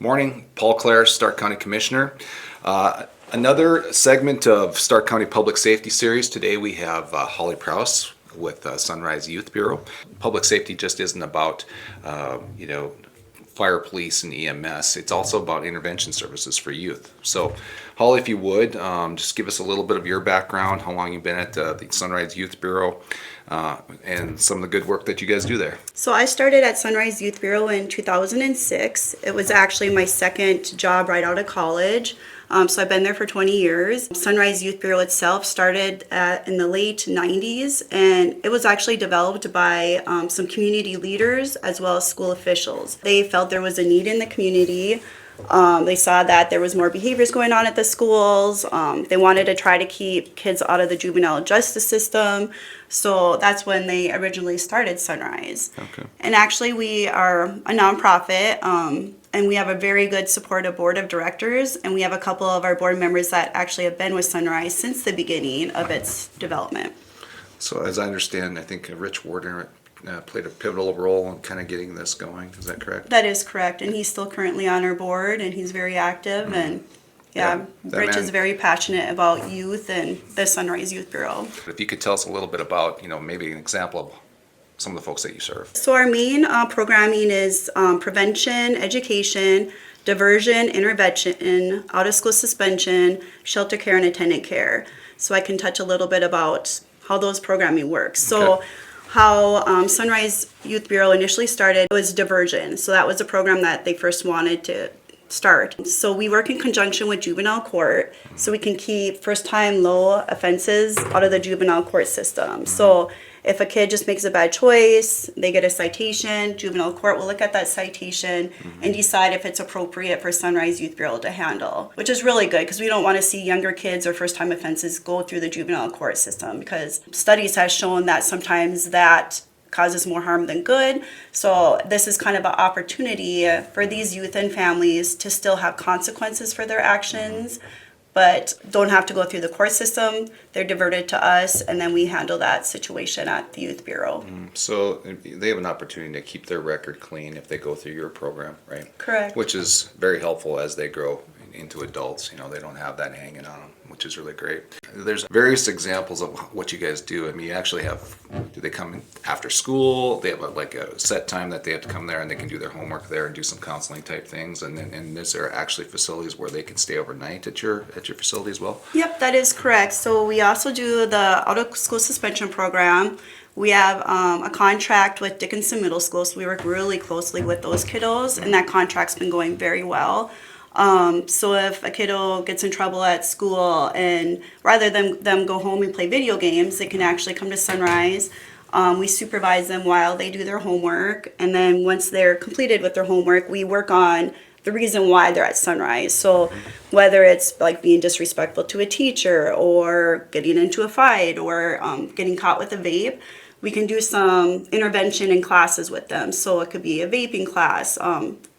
Morning, Paul Clarys, Stark County Commissioner. Another segment of Stark County Public Safety Series. Today we have Holly Praus with Sunrise Youth Bureau. Public safety just isn't about, fire, police, and EMS. It's also about intervention services for youth. So, Holly, if you would, just give us a little bit of your background, how long you've been at the Sunrise Youth Bureau, and some of the good work that you guys do there. So I started at Sunrise Youth Bureau in 2006. It was actually my second job right out of college. So I've been there for 20 years. Sunrise Youth Bureau itself started in the late 90s, and it was actually developed by some community leaders as well as school officials. They felt there was a need in the community. They saw that there was more behaviors going on at the schools. They wanted to try to keep kids out of the juvenile justice system. So that's when they originally started Sunrise. Okay. And actually we are a nonprofit, and we have a very good supportive board of directors, and we have a couple of our board members that actually have been with Sunrise since the beginning of its development. So as I understand, I think Rich Warder played a pivotal role in kind of getting this going. Is that correct? That is correct, and he's still currently on our board, and he's very active, and Rich is very passionate about youth and the Sunrise Youth Bureau. If you could tell us a little bit about, maybe an example of some of the folks that you serve. So our main programming is prevention, education, diversion, intervention, out-of-school suspension, shelter care, and attendant care. So I can touch a little bit about how those programming works. So. Okay. How Sunrise Youth Bureau initially started was diversion. So that was a program that they first wanted to start. So we work in conjunction with juvenile court so we can keep first-time low offenses out of the juvenile court system. So if a kid just makes a bad choice, they get a citation, juvenile court will look at that citation and decide if it's appropriate for Sunrise Youth Bureau to handle, which is really good because we don't want to see younger kids or first-time offenses go through the juvenile court system because studies have shown that sometimes that causes more harm than good. So this is kind of an opportunity for these youth and families to still have consequences for their actions, but don't have to go through the court system. They're diverted to us, and then we handle that situation at the Youth Bureau. So they have an opportunity to keep their record clean if they go through your program, right? Correct. Which is very helpful as they grow into adults. They don't have that hanging on them, which is really great. There's various examples of what you guys do. I mean, you actually have, do they come in after school? They have a set time that they have to come there and they can do their homework there and do some counseling type things. And is there actually facilities where they can stay overnight at your facility as well? Yep, that is correct. So we also do the out-of-school suspension program. We have a contract with Dickinson Middle School, so we work really closely with those kiddos, and that contract's been going very well. So if a kiddo gets in trouble at school and rather than them go home and play video games, they can actually come to Sunrise. We supervise them while they do their homework, and then once they're completed with their homework, we work on the reason why they're at Sunrise. So whether it's like being disrespectful to a teacher or getting into a fight or getting caught with a vape, we can do some intervention in classes with them. So it could be a vaping class,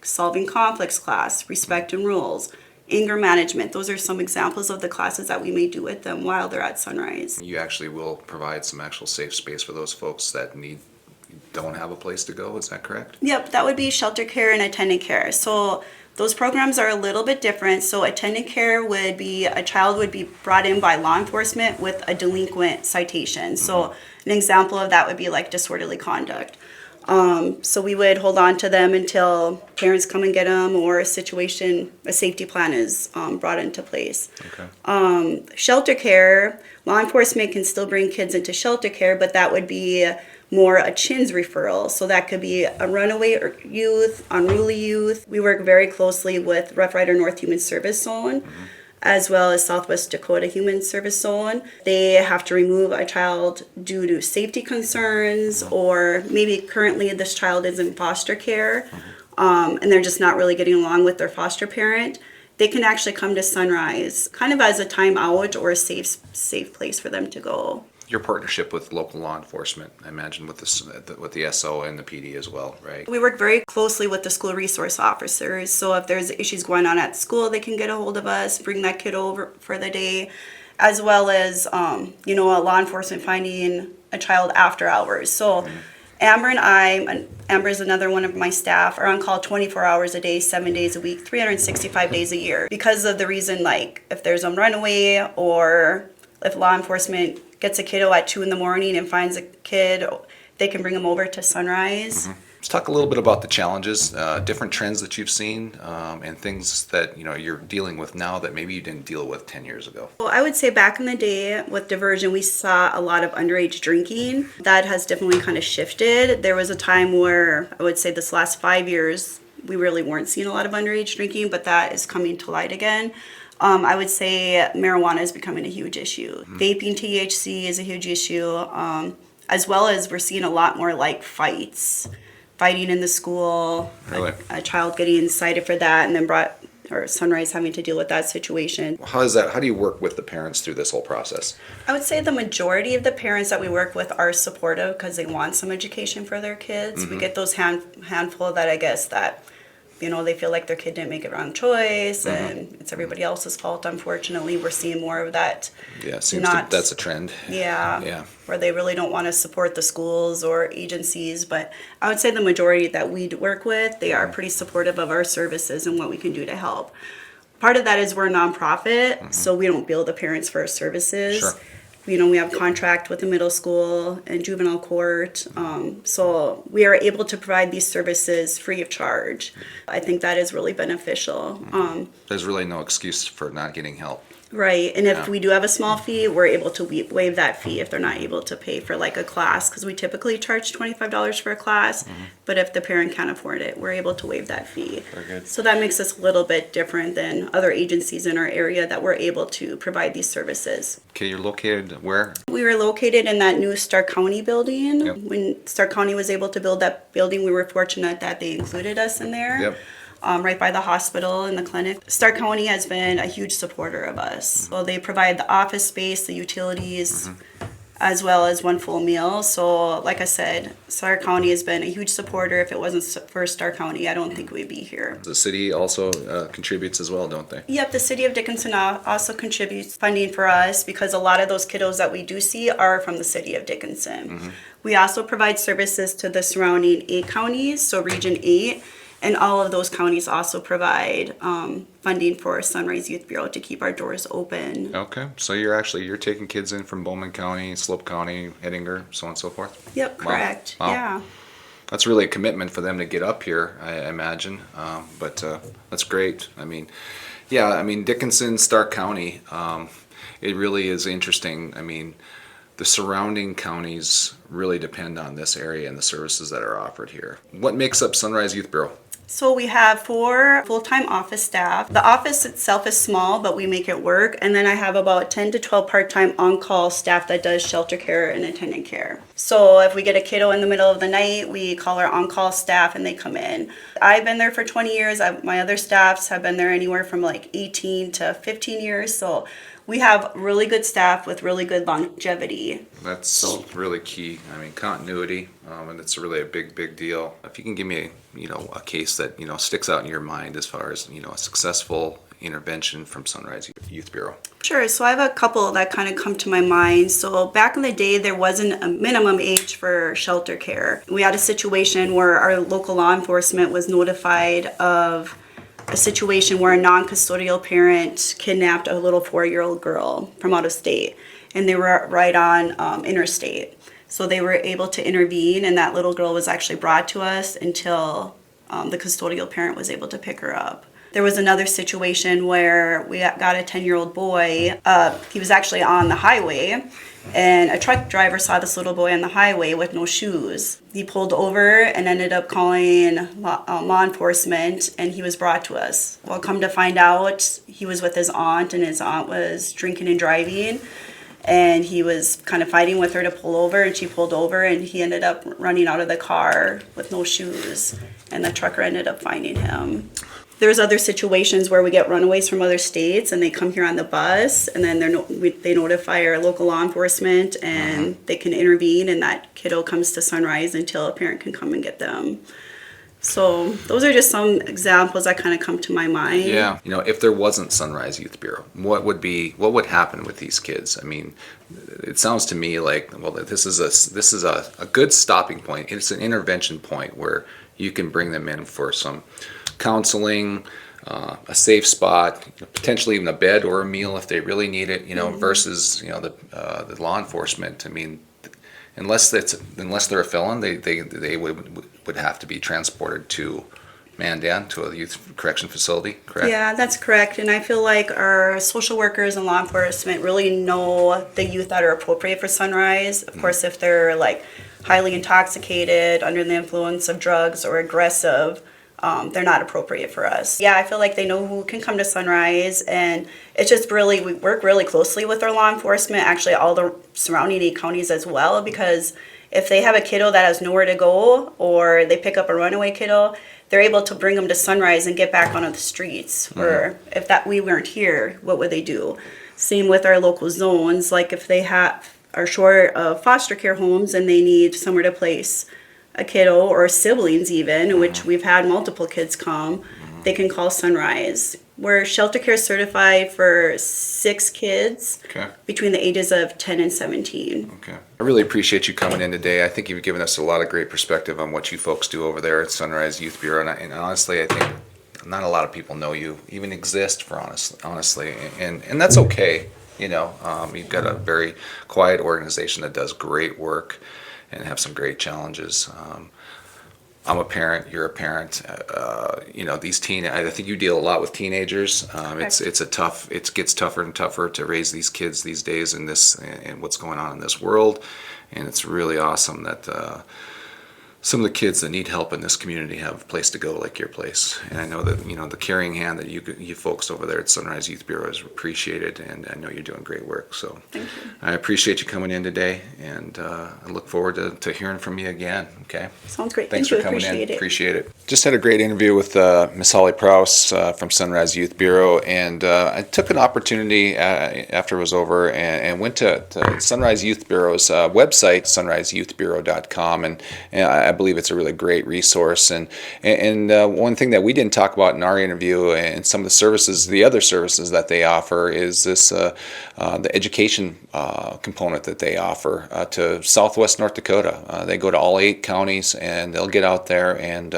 solving conflicts class, respect and rules, anger management. Those are some examples of the classes that we may do with them while they're at Sunrise. You actually will provide some actual safe space for those folks that don't have a place to go, is that correct? Yep, that would be shelter care and attendant care. So those programs are a little bit different. So attendant care would be a child would be brought in by law enforcement with a delinquent citation. So an example of that would be like disorderly conduct. So we would hold on to them until parents come and get them or a safety plan is brought into place. Okay. Shelter care, law enforcement can still bring kids into shelter care, but that would be more a CHINS referral. So that could be a runaway youth, unruly youth. We work very closely with Rough Rider North Human Service Zone, as well as Southwest Dakota Human Service Zone. They have to remove a child due to safety concerns, or maybe currently this child is in foster care, and they're just not really getting along with their foster parent. They can actually come to Sunrise kind of as a timeout or a safe place for them to go. Your partnership with local law enforcement, I imagine, with the SO and the PD as well, right? We work very closely with the school resource officers. So if there's issues going on at school, they can get a hold of us, bring that kid over for the day, as well as, a law enforcement finding a child after hours. So Amber is another one of my staff, are on call 24 hours a day, 7 days a week, 365 days a year. Because of the reason, like, if there's a runaway or if law enforcement gets a kiddo at 2 in the morning and finds a kid, they can bring them over to Sunrise. Let's talk a little bit about the challenges, different trends that you've seen, and things that you're dealing with now that maybe you didn't deal with 10 years ago. Well, I would say back in the day with diversion, we saw a lot of underage drinking. That has definitely kind of shifted. There was a time where I would say this last 5 years, we really weren't seeing a lot of underage drinking, but that is coming to light again. I would say marijuana is becoming a huge issue. Vaping THC is a huge issue, as well as we're seeing a lot more like fighting in the school, Really? a child getting cited for that and then Sunrise having to deal with that situation. How do you work with the parents through this whole process? I would say the majority of the parents that we work with are supportive because they want some education for their kids. We get those handful that I guess that, they feel like their kid didn't make a wrong choice and it's everybody else's fault. Unfortunately, we're seeing more of that. Yeah, that's a trend. Yeah, where they really don't want to support the schools or agencies. But I would say the majority that we work with, they are pretty supportive of our services and what we can do to help. Part of that is we're a nonprofit, so we don't bill the parents for our services. Sure. We have a contract with the middle school and juvenile court, so we are able to provide these services free of charge. I think that is really beneficial. There's really no excuse for not getting help. Right, and if we do have a small fee, we're able to waive that fee if they're not able to pay for like a class, because we typically charge $25 for a class, but if the parent can't afford it, we're able to waive that fee. Very good. So that makes us a little bit different than other agencies in our area that we're able to provide these services. Okay, you're located where? We were located in that new Stark County building. Yep. When Stark County was able to build that building, we were fortunate that they included us in there. Yep. Right by the hospital and the clinic. Stark County has been a huge supporter of us. Well, they provide the office space, the utilities, as well as one full meal. So, like I said, Stark County has been a huge supporter. If it wasn't for Stark County, I don't think we'd be here. The city also contributes as well, don't they? Yep, the city of Dickinson also contributes funding for us because a lot of those kiddos that we do see are from the city of Dickinson. We also provide services to the surrounding 8 counties, so Region 8. And all of those counties also provide funding for Sunrise Youth Bureau to keep our doors open. Okay, so you're taking kids in from Bowman County, Slope County, Hettinger, so on and so forth? Yep, correct. Wow. Yeah. That's really a commitment for them to get up here, I imagine. But that's great. Dickinson, Stark County, it really is interesting. The surrounding counties really depend on this area and the services that are offered here. What makes up Sunrise Youth Bureau? So we have 4 full-time office staff. The office itself is small, but we make it work. And then I have about 10 to 12 part-time on-call staff that does shelter care and attendant care. So if we get a kiddo in the middle of the night, we call our on-call staff and they come in. I've been there for 20 years. My other staffs have been there anywhere from like 18 to 15 years. So we have really good staff with really good longevity. That's really key. Continuity, and it's really a big deal. If you can give me, a case that, sticks out in your mind as far as, a successful intervention from Sunrise Youth Bureau. Sure. So I have a couple that kind of come to my mind. So back in the day, there wasn't a minimum age for shelter care. We had a situation where our local law enforcement was notified of a situation where a non-custodial parent kidnapped a little 4-year-old girl from out of state, and they were right on interstate. So they were able to intervene, and that little girl was actually brought to us until the custodial parent was able to pick her up. There was another situation where we got a 10-year-old boy. He was actually on the highway, and a truck driver saw this little boy on the highway with no shoes. He pulled over and ended up calling law enforcement, and he was brought to us. Well, come to find out, he was with his aunt, and his aunt was drinking and driving, and he was kind of fighting with her to pull over, and she pulled over, and he ended up running out of the car with no shoes, and the trucker ended up finding him. There's other situations where we get runaways from other states and they come here on the bus, and then they notify our local law enforcement, and they can intervene, and that kiddo comes to Sunrise until a parent can come and get them. So those are just some examples that kind of come to my mind. Yeah. If there wasn't Sunrise Youth Bureau, what would happen with these kids? I mean, it sounds to me like, well, this is a good stopping point. It's an intervention point where you can bring them in for some counseling, a safe spot, potentially even a bed or a meal if they really need it. Versus the law enforcement. I mean, unless they're a felon, they would have to be transported to Mandan, to a youth correction facility, correct? Yeah, that's correct. And I feel like our social workers and law enforcement really know the youth that are appropriate for Sunrise. Of course, if they're like highly intoxicated, under the influence of drugs, or aggressive, they're not appropriate for us. Yeah, I feel like they know who can come to Sunrise, and it's just really, we work really closely with our law enforcement, actually all the surrounding 8 counties as well, because if they have a kiddo that has nowhere to go, or they pick up a runaway kiddo, they're able to bring them to Sunrise and get back onto the streets. Or if that we weren't here, what would they do? Same with our local zones, like if they are short of foster care homes and they need somewhere to place a kiddo or siblings even, which we've had multiple kids come, they can call Sunrise. We're shelter care certified for 6 kids between the ages of 10 and 17. Okay. I really appreciate you coming in today. I think you've given us a lot of great perspective on what you folks do over there at Sunrise Youth Bureau. And honestly, I think not a lot of people know you even exist, for honestly. And that's okay. You've got a very quiet organization that does great work and have some great challenges. I'm a parent. You're a parent. I think you deal a lot with teenagers. It gets tougher and tougher to raise these kids these days in what's going on in this world, and it's really awesome that some of the kids that need help in this community have a place to go like your place. And I know that the caring hand that you folks over there at Sunrise Youth Bureau is appreciated, and I know you're doing great work. So Thank you. I appreciate you coming in today, and I look forward to hearing from you again. Okay. Sounds great. Thanks Thank for you. coming in. Appreciate it. Appreciate it. Just had a great interview with Miss Holly Praus from Sunrise Youth Bureau, and I took an opportunity after it was over and went to Sunrise Youth Bureau's website, sunriseyouthbureau.com, and I believe it's a really great resource. And one thing that we didn't talk about in our interview and some of the other services that they offer is the education component that they offer to Southwest North Dakota. They go to all 8 counties, and they'll get out there and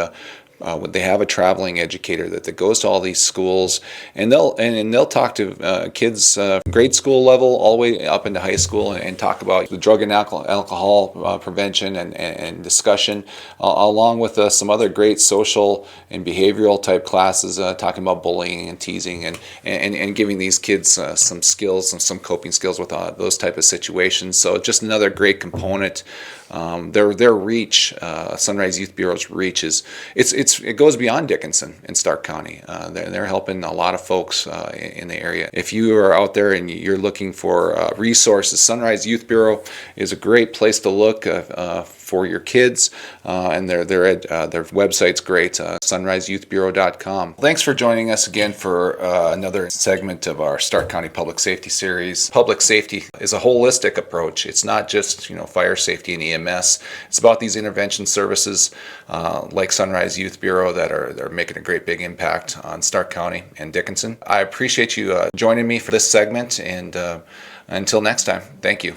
they have a traveling educator that goes to all these schools, and they'll talk to kids grade school level all the way up into high school, and talk about the drug and alcohol prevention and discussion, along with some other great social and behavioral type classes, talking about bullying and teasing, and giving these kids some skills and some coping skills with those type of situations. So just another great component. Their reach, Sunrise Youth Bureau's reach, it goes beyond Dickinson and Stark County. They're helping a lot of folks in the area. If you are out there and you're looking for resources, Sunrise Youth Bureau is a great place to look for your kids, and their website's great, sunriseyouthbureau.com. Thanks for joining us again for another segment of our Stark County Public Safety series. Public safety is a holistic approach. It's not just fire safety and EMS. It's about these intervention services like Sunrise Youth Bureau that are making a great big impact on Stark County and Dickinson. I appreciate you joining me for this segment, and until next time, thank you.